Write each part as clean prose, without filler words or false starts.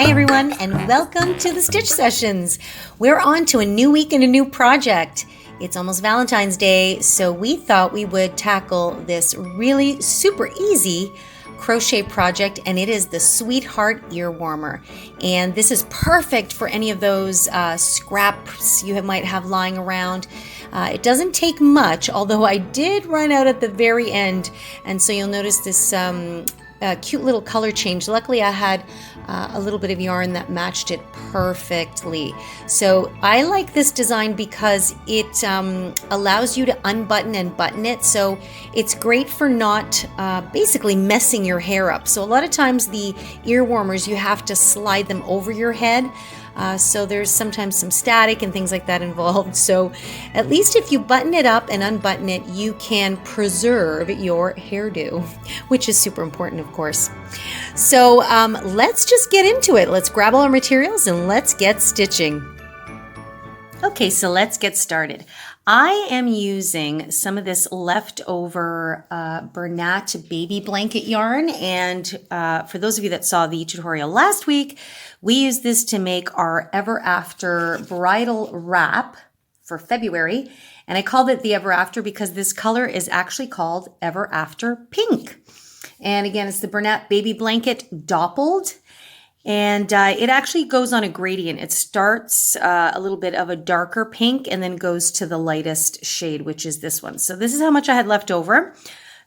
Hi everyone, and welcome to the Stitch Sessions. We're on to a new week and a new project. It's almost Valentine's Day, so we thought we would tackle this really super easy crochet project, and it is the Sweetheart Ear Warmer. And this is perfect for any of those scraps you might have lying around. It doesn't take much, although I did run out at the very end, and so you'll notice this cute little color change. Luckily I had a little bit of yarn that matched it perfectly. So I like this design because it allows you to unbutton and button it. So it's great for not basically messing your hair up. So a lot of times the ear warmers, you have to slide them over your head. So there's sometimes some static and things like that involved. So at least if you button it up and unbutton it, you can preserve your hairdo, which is super important, of course. So let's just get into it. Let's grab all our materials and let's get stitching. Okay, so let's get started. I am using some of this leftover Bernat baby blanket yarn, and for those of you that saw the tutorial last week, we used this to make our Ever After bridal wrap for February, and I called it the Ever After because this color is actually called Ever After Pink. And again, it's the Bernat baby blanket doppled. And it actually goes on a gradient. It starts a little bit of a darker pink and then goes to the lightest shade, which is this one. So this is how much I had left over.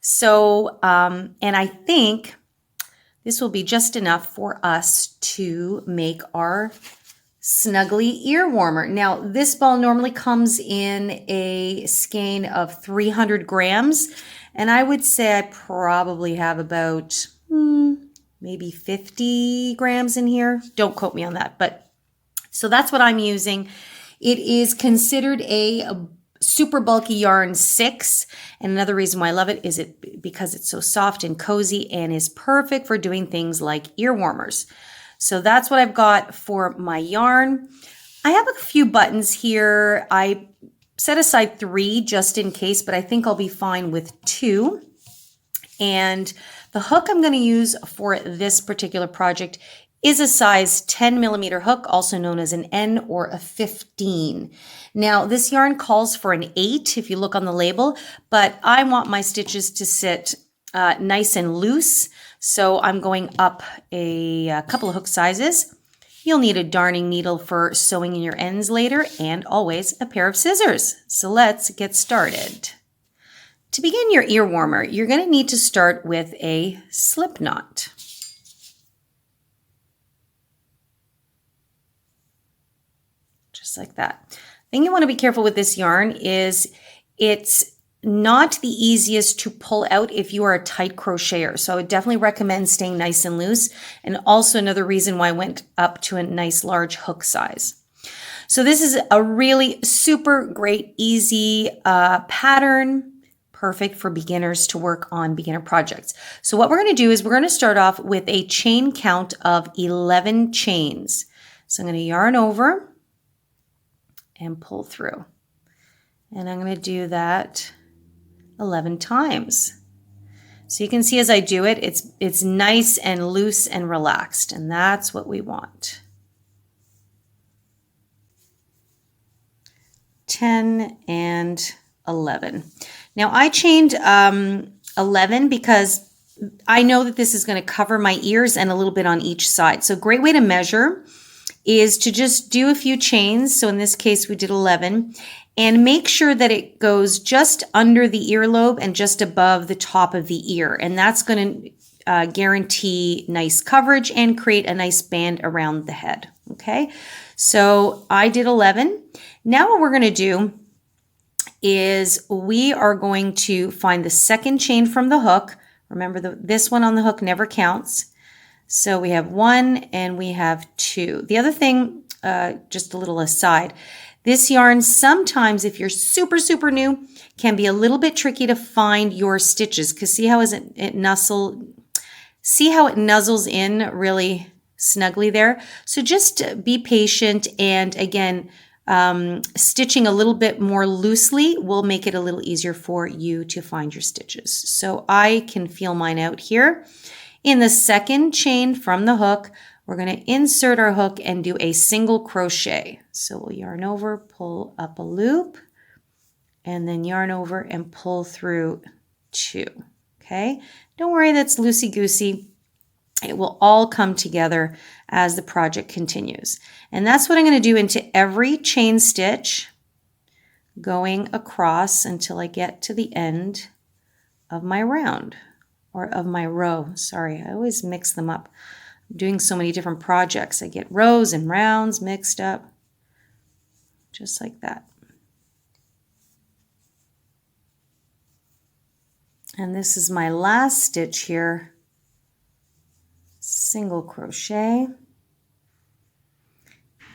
So, and I think this will be just enough for us to make our snuggly ear warmer. Now, this ball normally comes in a skein of 300 grams. And I would say I probably have about maybe 50 grams in here. Don't quote me on that, but so that's what I'm using. It is considered a super bulky yarn 6. And another reason why I love it is because it's so soft and cozy and is perfect for doing things like ear warmers. So that's what I've got for my yarn. I have a few buttons here. I set aside 3 just in case, but I think I'll be fine with 2. And the hook I'm going to use for this particular project is a size 10 millimeter hook, also known as an N or a 15. Now, this yarn calls for an 8 if you look on the label, but I want my stitches to sit nice and loose, so I'm going up a couple of hook sizes. You'll need a darning needle for sewing in your ends later, and always a pair of scissors. So let's get started. To begin your ear warmer, you're going to need to start with a slip knot. Just like that. The thing you want to be careful with this yarn is it's not the easiest to pull out if you are a tight crocheter. So I would definitely recommend staying nice and loose. And also another reason why I went up to a nice large hook size. So this is a really super great, easy pattern. Perfect for beginners to work on beginner projects. So what we're going to do is we're going to start off with a chain count of 11 chains. So I'm going to yarn over and pull through. And I'm going to do that 11 times. So you can see as I do it, it's nice and loose and relaxed, and that's what we want. 10 and 11. Now I chained 11 because I know that this is going to cover my ears and a little bit on each side. So a great way to measure is to just do a few chains. So in this case, we did 11, and make sure that it goes just under the earlobe and just above the top of the ear. And that's going to guarantee nice coverage and create a nice band around the head. Okay, so I did 11. Now what we're going to do is we are going to find the second chain from the hook. Remember, this one on the hook never counts. So we have 1 and we have 2. The other thing, just a little aside, this yarn sometimes, if you're super, super new, can be a little bit tricky to find your stitches, because see how it nuzzles in really snugly there. So just be patient, and again, stitching a little bit more loosely will make it a little easier for you to find your stitches. So I can feel mine out here. In the second chain from the hook, we're going to insert our hook and do a single crochet. So we'll yarn over, pull up a loop, and then yarn over and pull through 2. Okay, don't worry, that's loosey-goosey. It will all come together as the project continues. And that's what I'm going to do into every chain stitch, going across until I get to the end of my round, or of my row. Sorry, I always mix them up. I'm doing so many different projects. I get rows and rounds mixed up, just like that. And this is my last stitch here. Single crochet.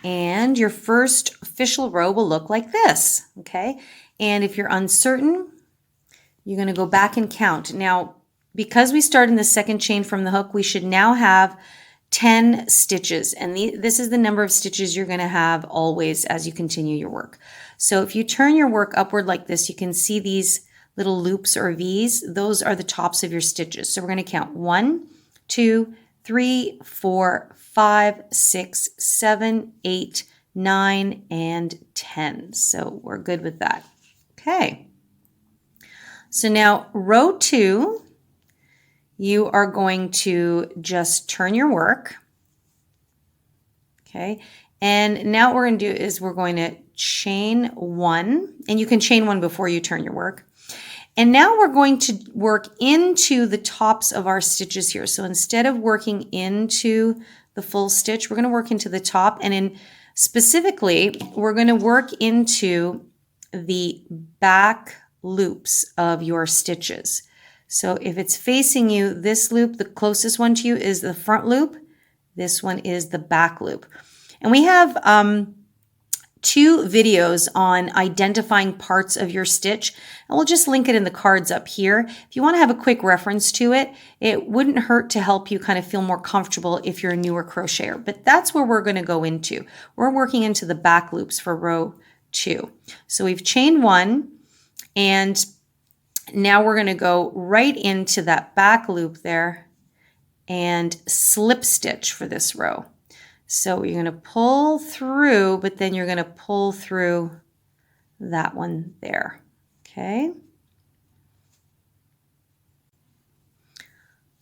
And your first official row will look like this, okay? And if you're uncertain, you're going to go back and count. Now, because we start in the second chain from the hook, we should now have 10 stitches. And this is the number of stitches you're going to have always as you continue your work. So if you turn your work upward like this, you can see these little loops or V's. Those are the tops of your stitches. So we're going to count 1, 2, 3, 4, 5, 6, 7, 8, 9, and 10. So we're good with that. Okay. So now row 2, you are going to just turn your work. Okay. And now what we're going to do is we're going to chain 1, and you can chain 1 before you turn your work. And now we're going to work into the tops of our stitches here. So instead of working into the full stitch, we're going to work into the top, and specifically, we're going to work into the back loops of your stitches. So if it's facing you, this loop, the closest one to you is the front loop. This one is the back loop. And we have 2 videos on identifying parts of your stitch, and we'll just link it in the cards up here. If you want to have a quick reference to it, it wouldn't hurt to help you kind of feel more comfortable if you're a newer crocheter, but that's where we're going to go into. We're working into the back loops for row 2. So we've chained 1, and now we're going to go right into that back loop there and slip stitch for this row. So you're going to pull through, but then you're going to pull through that one there. Okay.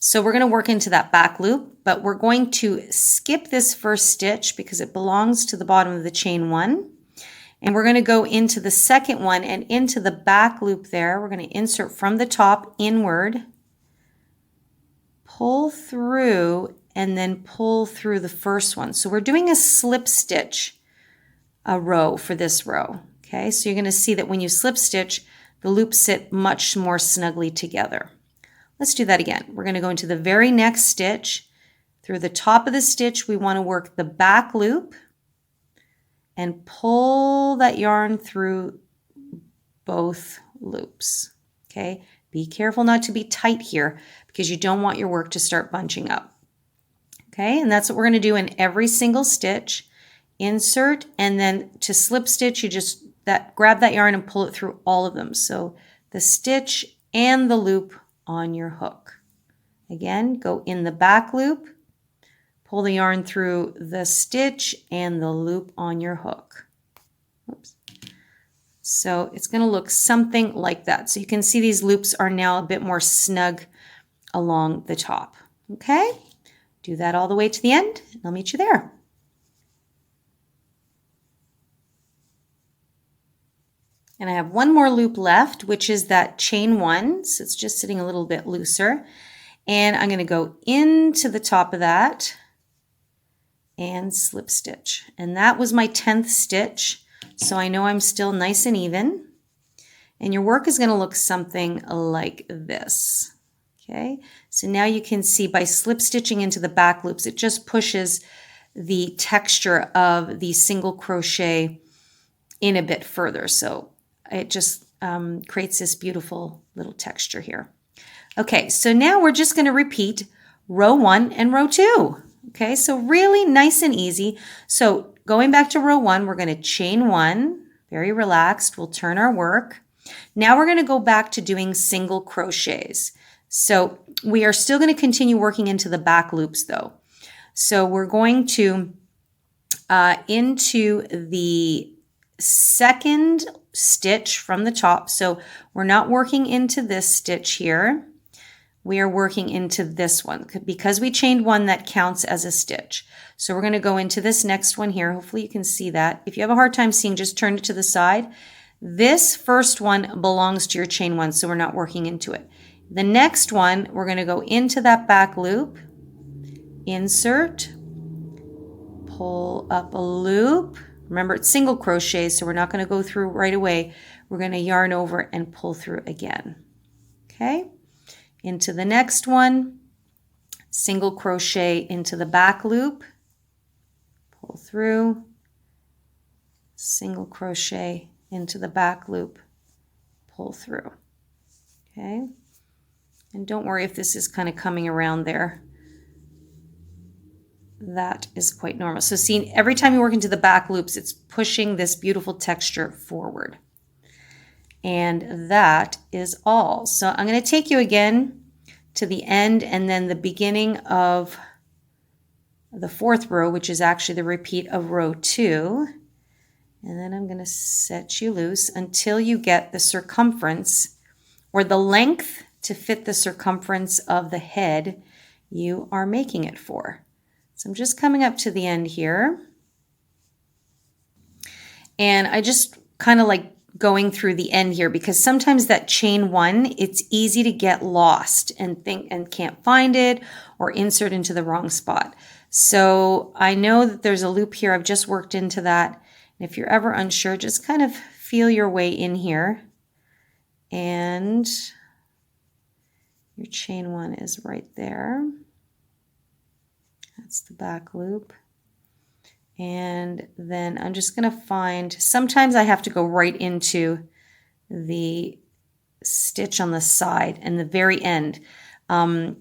So we're going to work into that back loop, but we're going to skip this first stitch because it belongs to the bottom of the chain 1. And we're going to go into the second one and into the back loop there. We're going to insert from the top inward, pull through, and then pull through the first one. So we're doing a slip stitch a row for this row. Okay, so you're going to see that when you slip stitch, the loops sit much more snugly together. Let's do that again. We're going to go into the very next stitch. Through the top of the stitch, we want to work the back loop and pull that yarn through both loops. Okay, be careful not to be tight here because you don't want your work to start bunching up. Okay, and that's what we're going to do in every single stitch. Insert, and then to slip stitch, you just grab that yarn and pull it through all of them. So the stitch and the loop on your hook. Again, go in the back loop, pull the yarn through the stitch and the loop on your hook. Oops. So it's going to look something like that. So you can see these loops are now a bit more snug along the top. Okay? Do that all the way to the end, and I'll meet you there. And I have one more loop left, which is that chain 1. So it's just sitting a little bit looser. And I'm going to go into the top of that and slip stitch. And that was my 10th stitch. So I know I'm still nice and even. And your work is going to look something like this. Okay, so now you can see by slip stitching into the back loops, it just pushes the texture of the single crochet in a bit further. So it just creates this beautiful little texture here. Okay, so now we're just going to repeat row 1 and row 2. Okay, so really nice and easy. So going back to row 1, we're going to chain 1, very relaxed. We'll turn our work. Now we're going to go back to doing single crochets. So we are still going to continue working into the back loops though. So we're going to into the second stitch from the top. So we're not working into this stitch here. We are working into this one. Because we chained one, that counts as a stitch. So we're going to go into this next one here. Hopefully you can see that. If you have a hard time seeing, just turn it to the side. This first one belongs to your chain one, so we're not working into it. The next one, we're going to go into that back loop, insert, pull up a loop. Remember, it's single crochet, so we're not going to go through right away. We're going to yarn over and pull through again. Okay, into the next one, single crochet into the back loop, pull through, single crochet into the back loop, pull through. Okay, and don't worry if this is kind of coming around there. That is quite normal. So see, every time you work into the back loops, it's pushing this beautiful texture forward. And that is all. So I'm going to take you again to the end and then the beginning of the fourth row, which is actually the repeat of row 2. And then I'm going to set you loose until you get the circumference or the length to fit the circumference of the head you are making it for. So I'm just coming up to the end here. And I just kind of like going through the end here because sometimes that chain one, it's easy to get lost and think and can't find it or insert into the wrong spot. So I know that there's a loop here. I've just worked into that. And if you're ever unsure, just kind of feel your way in here. And your chain one is right there. That's the back loop. And then I'm just going to find, sometimes I have to go right into the stitch on the side and the very end. And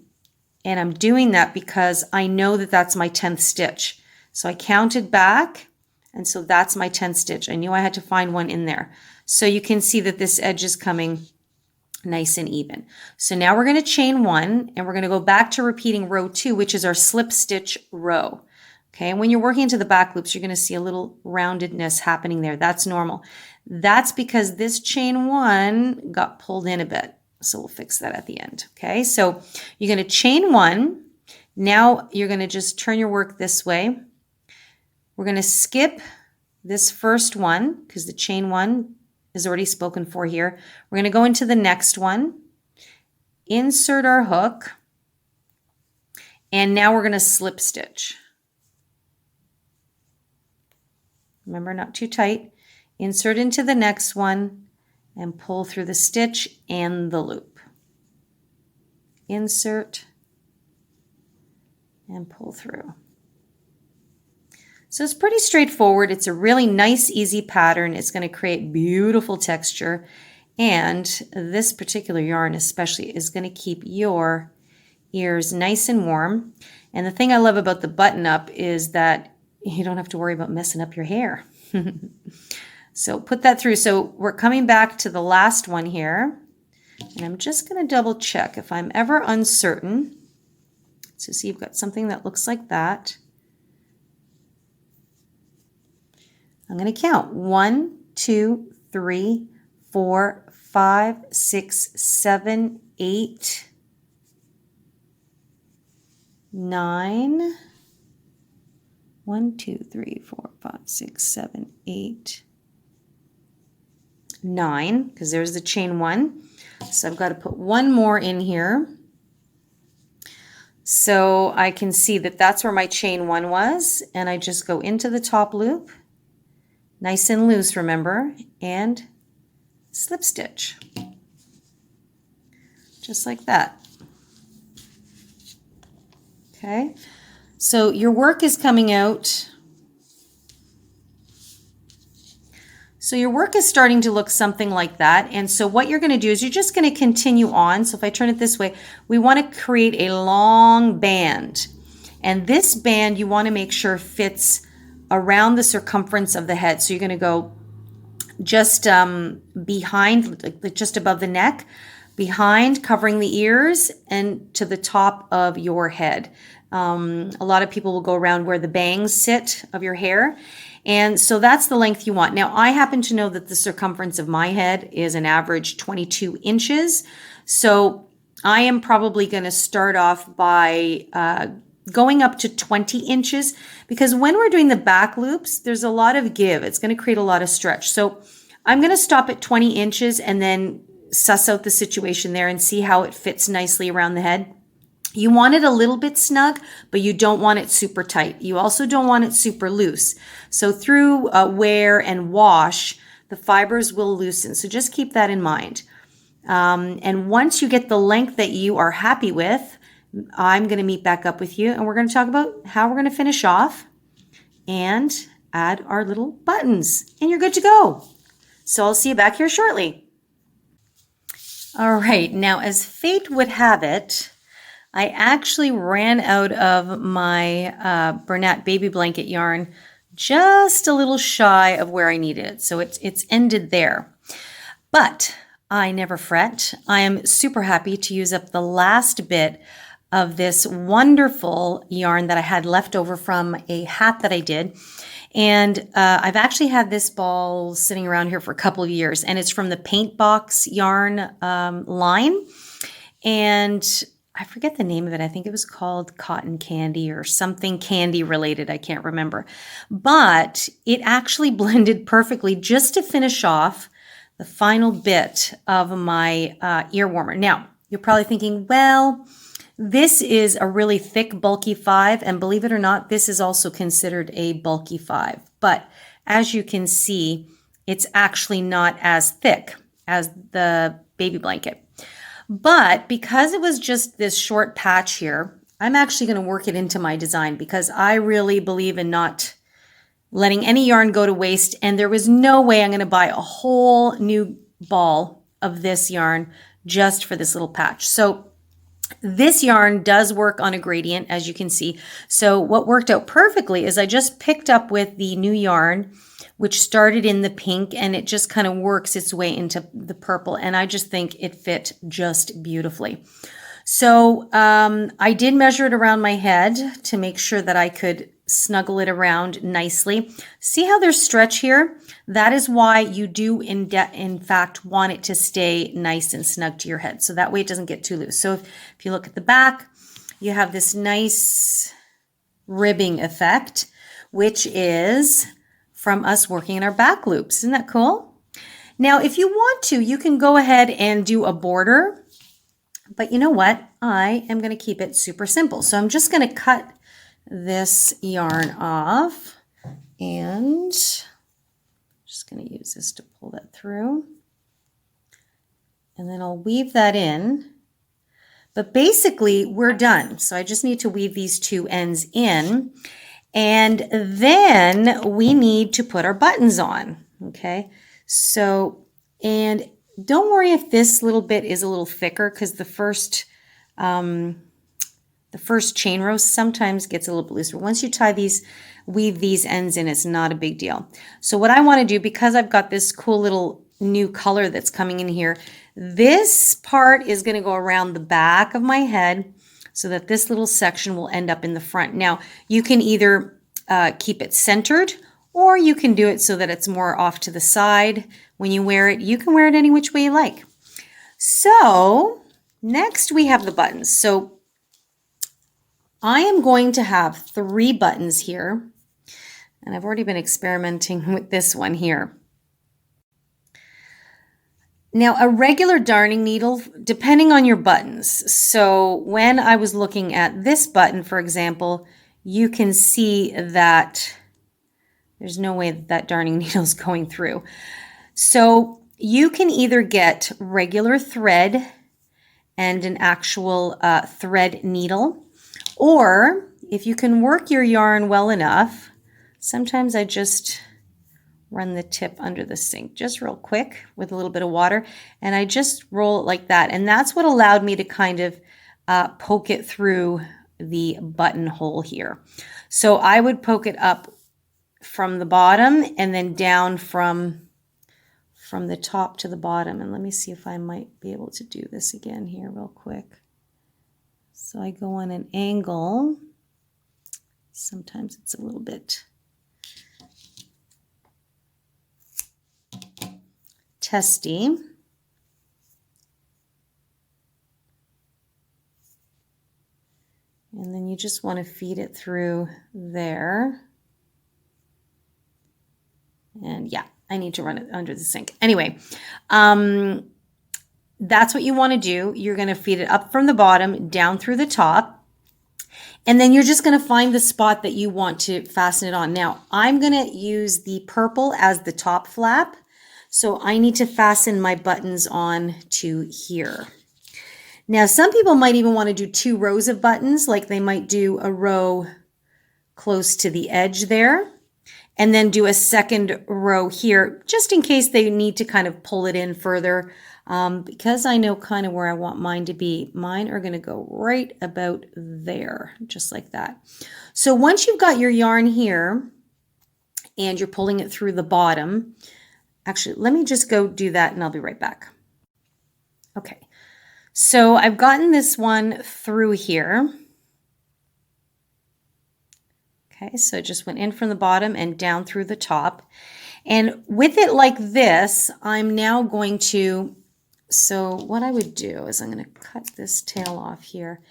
I'm doing that because I know that that's my 10th stitch. So I counted back, and so that's my 10th stitch. I knew I had to find one in there. So you can see that this edge is coming nice and even. So now we're going to chain one and we're going to go back to repeating row 2, which is our slip stitch row. Okay, and when you're working into the back loops, you're going to see a little roundedness happening there. That's normal. That's because this chain one got pulled in a bit. So we'll fix that at the end. Okay, so you're going to chain one. Now you're going to just turn your work this way. We're going to skip this first one because the chain one is already spoken for here. We're going to go into the next one, insert our hook, and now we're going to slip stitch. Remember, not too tight. Insert into the next one and pull through the stitch and the loop. Insert and pull through. So it's pretty straightforward. It's a really nice, easy pattern. It's going to create beautiful texture. And this particular yarn especially is going to keep your ears nice and warm. And the thing I love about the button up is that you don't have to worry about messing up your hair. So put that through. So we're coming back to the last one here. And I'm just going to double check if I'm ever uncertain. So see, you've got something that looks like that. I'm going to count 1, 2, 3, 4, 5, 6, 7, 8, 9. 1, 2, 3, 4, 5, 6, 7, 8, 9, because there's the chain one. So I've got to put one more in here. So I can see that that's where my chain one was. And I just go into the top loop. Nice and loose, remember, and slip stitch. Just like that. Okay, so your work is coming out. So your work is starting to look something like that. And so what you're going to do is you're just going to continue on. So if I turn it this way, we want to create a long band. And this band you want to make sure fits around the circumference of the head. So you're going to go just behind, like just above the neck, behind, covering the ears, and to the top of your head. A lot of people will go around where the bangs sit of your hair. And so that's the length you want. Now, I happen to know that the circumference of my head is an average 22 inches. So I am probably going to start off by going up to 20 inches, because when we're doing the back loops, there's a lot of give. It's going to create a lot of stretch. So I'm going to stop at 20 inches and then suss out the situation there and see how it fits nicely around the head. You want it a little bit snug, but you don't want it super tight. You also don't want it super loose. So through wear and wash, the fibers will loosen. So just keep that in mind. And once you get the length that you are happy with, I'm going to meet back up with you and we're going to talk about how we're going to finish off and add our little buttons, and you're good to go. So I'll see you back here shortly. All right, now as fate would have it, I actually ran out of my Bernat baby blanket yarn just a little shy of where I needed it. So it's ended there. But I never fret. I am super happy to use up the last bit of this wonderful yarn that I had left over from a hat that I did. And I've actually had this ball sitting around here for a couple of years, and it's from the Paint Box yarn line. And I forget the name of it. I think it was called Cotton Candy or something candy related. I can't remember. But it actually blended perfectly just to finish off the final bit of my ear warmer. Now, you're probably thinking, well, this is a really thick, bulky 5, and believe it or not, this is also considered a bulky 5. But as you can see, it's actually not as thick as the baby blanket. But because it was just this short patch here, I'm actually going to work it into my design because I really believe in not letting any yarn go to waste, and there was no way I'm going to buy a whole new ball of this yarn just for this little patch. So this yarn does work on a gradient, as you can see. So what worked out perfectly is I just picked up with the new yarn, which started in the pink, and it just kind of works its way into the purple. And I just think it fit just beautifully. So I did measure it around my head to make sure that I could snuggle it around nicely. See how there's stretch here? That is why you do in fact want it to stay nice and snug to your head. So that way it doesn't get too loose. So if you look at the back, you have this nice ribbing effect, which is from us working in our back loops. Isn't that cool? Now, if you want to, you can go ahead and do a border, but you know what? I am going to keep it super simple. So I'm just going to cut this yarn off and just going to use this to pull that through. And then I'll weave that in. But basically, we're done. So I just need to weave these two ends in. And then we need to put our buttons on. Okay. So, and don't worry if this little bit is a little thicker, because the first chain row sometimes gets a little bit looser. Once you tie these, weave these ends in, it's not a big deal. So what I want to do, because I've got this cool little new color that's coming in here, this part is going to go around the back of my head so that this little section will end up in the front. Now, you can either keep it centered, or you can do it so that it's more off to the side. When you wear it, you can wear it any which way you like. So next we have the buttons. So I am going to have 3 buttons here, and I've already been experimenting with this one here. Now, a regular darning needle, depending on your buttons. So when I was looking at this button, for example, you can see that there's no way that darning needle is going through. So you can either get regular thread and an actual thread needle, or if you can work your yarn well enough, sometimes I just run the tip under the sink just real quick with a little bit of water, and I just roll it like that. And that's what allowed me to kind of poke it through the buttonhole here. So I would poke it up from the bottom and then down from from the top to the bottom. And let me see if I might be able to do this again here real quick. So I go on an angle. Sometimes it's a little bit testy. And then you just want to feed it through there. And yeah, I need to run it under the sink. Anyway, that's what you want to do. You're going to feed it up from the bottom, down through the top. And then you're just going to find the spot that you want to fasten it on. Now, I'm going to use the purple as the top flap. So I need to fasten my buttons on to here. Now, some people might even want to do 2 rows of buttons, like they might do a row close to the edge there, and then do a second row here, just in case they need to kind of pull it in further, because I know kind of where I want mine to be. Mine are going to go right about there, just like that. So once you've got your yarn here, and you're pulling it through the bottom, actually, let me just go do that, and I'll be right back. Okay. So I've gotten this one through here. Okay, so it just went in from the bottom and down through the top. And with it like this, I'm now going to, so what I would do is I'm going to cut this tail off here.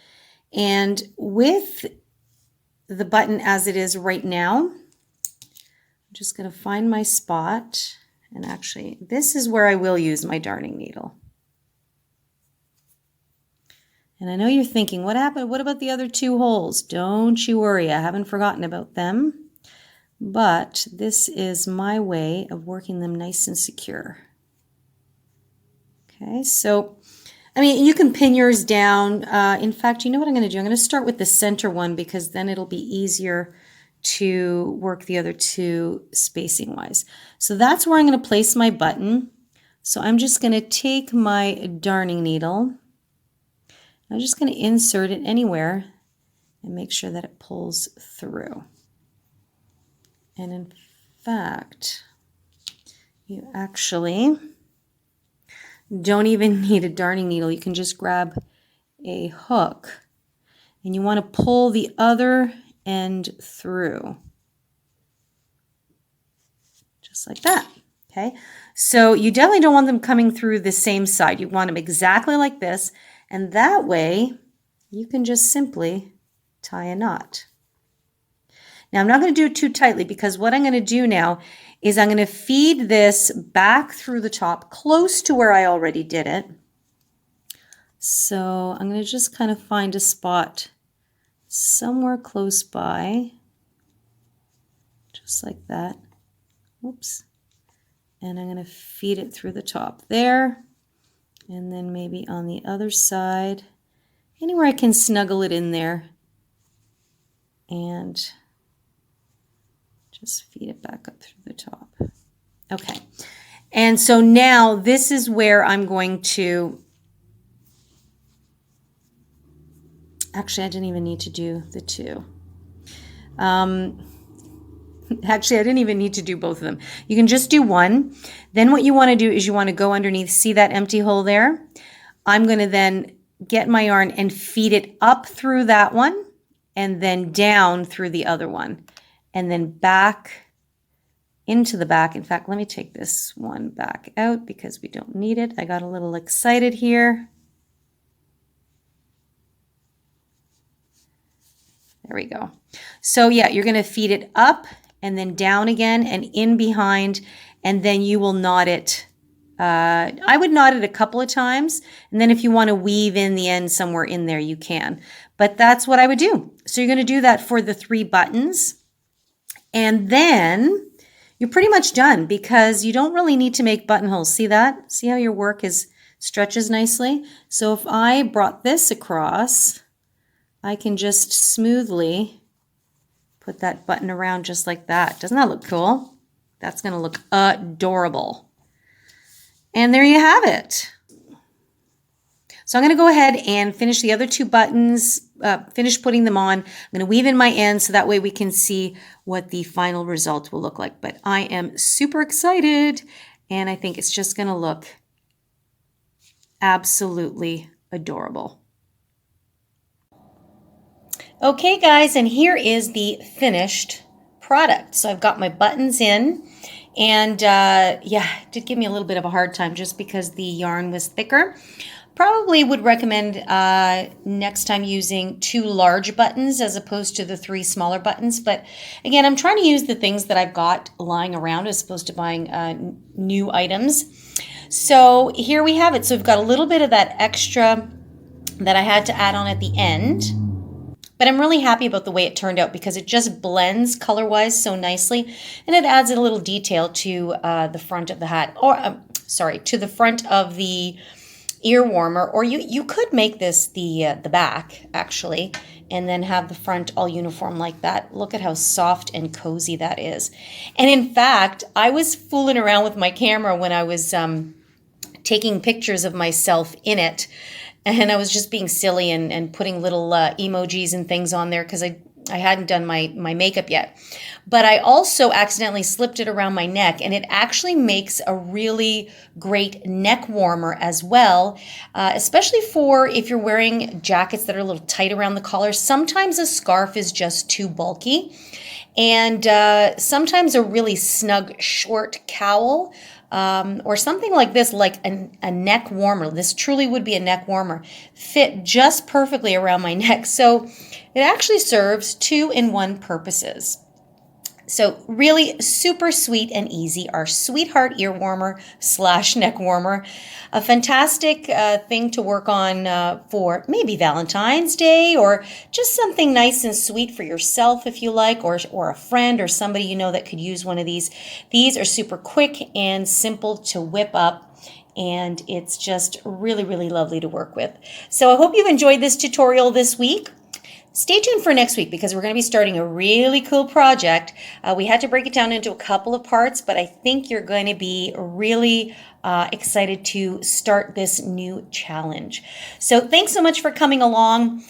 And with the button as it is right now, I'm just going to find my spot. And actually, this is where I will use my darning needle. And I know you're thinking, what happened? What about the other 2 holes? Don't you worry, I haven't forgotten about them. But this is my way of working them nice and secure. Okay, so, I mean, you can pin yours down. In fact, you know what I'm going to do? I'm going to start with the center one because then it'll be easier to work the other 2 spacing-wise. So that's where I'm going to place my button. So I'm just going to take my darning needle. I'm just going to insert it anywhere and make sure that it pulls through. And in fact, you actually don't even need a darning needle. You can just grab a hook and you want to pull the other end through. Just like that. Okay. So you definitely don't want them coming through the same side. You want them exactly like this. And that way, you can just simply tie a knot. Now, I'm not going to do it too tightly because what I'm going to do now is I'm going to feed this back through the top close to where I already did it. So I'm going to just kind of find a spot somewhere close by, just like that. Oops. And I'm going to feed it through the top there. And then maybe on the other side, anywhere I can snuggle it in there. And just feed it back up through the top. Okay. And so now this is where I'm going to, actually I didn't even need to do the 2. Actually, I didn't even need to do both of them. You can just do one. Then what you want to do is you want to go underneath. See that empty hole there? I'm going to then get my yarn and feed it up through that one and then down through the other one and then back into the back. In fact, let me take this one back out because we don't need it. I got a little excited here. There we go. So yeah, you're going to feed it up and then down again and in behind, and then you will knot it. I would knot it a couple of times, and then if you want to weave in the end somewhere in there, you can. But that's what I would do. So you're going to do that for the 3 buttons, and then you're pretty much done because you don't really need to make buttonholes. See that? See how your work stretches nicely? So if I brought this across, I can just smoothly put that button around just like that. Doesn't that look cool? That's going to look adorable. And there you have it. So I'm going to go ahead and finish the other 2 buttons, finish putting them on. I'm going to weave in my ends so that way we can see what the final result will look like. But I am super excited. And I think it's just going to look absolutely adorable. Okay, guys, and here is the finished product. So I've got my buttons in, and yeah, it did give me a little bit of a hard time just because the yarn was thicker. Probably would recommend next time using 2 large buttons as opposed to the 3 smaller buttons. But again, I'm trying to use the things that I've got lying around as opposed to buying new items. So here we have it. So we've got a little bit of that extra that I had to add on at the end. But I'm really happy about the way it turned out because it just blends color-wise so nicely, and it adds a little detail to the front of the hat, or sorry, to the front of the ear warmer. Or you could make this the back actually, and then have the front all uniform like that. Look at how soft and cozy that is. And in fact, I was fooling around with my camera when I was taking pictures of myself in it. And I was just being silly and putting little emojis and things on there because I hadn't done my makeup yet. But I also accidentally slipped it around my neck, and it actually makes a really great neck warmer as well, especially for if you're wearing jackets that are a little tight around the collar. Sometimes a scarf is just too bulky, and sometimes a really snug short cowl or something like this, like a neck warmer. This truly would be a neck warmer. Fit just perfectly around my neck. So it actually serves 2-in-1 purposes. So really super sweet and easy. Our sweetheart ear warmer / neck warmer. A fantastic thing to work on for maybe Valentine's Day, or just something nice and sweet for yourself if you like, or a friend or somebody you know that could use one of these. These are super quick and simple to whip up, and it's just really, really lovely to work with. So I hope you've enjoyed this tutorial this week. Stay tuned for next week because we're going to be starting a really cool project. We had to break it down into a couple of parts, but I think you're going to be really excited to start this new challenge. So thanks so much for coming along.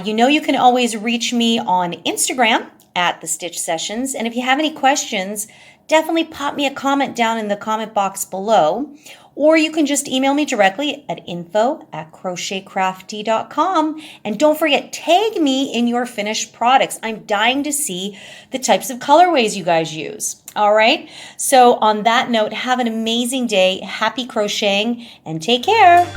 You know you can always reach me on Instagram at The Stitch Sessions. And if you have any questions, definitely pop me a comment down in the comment box below. Or you can just email me directly at info@crochetcrafty.com. And don't forget, tag me in your finished products. I'm dying to see the types of colorways you guys use. All right. So on that note, have an amazing day. Happy crocheting and take care.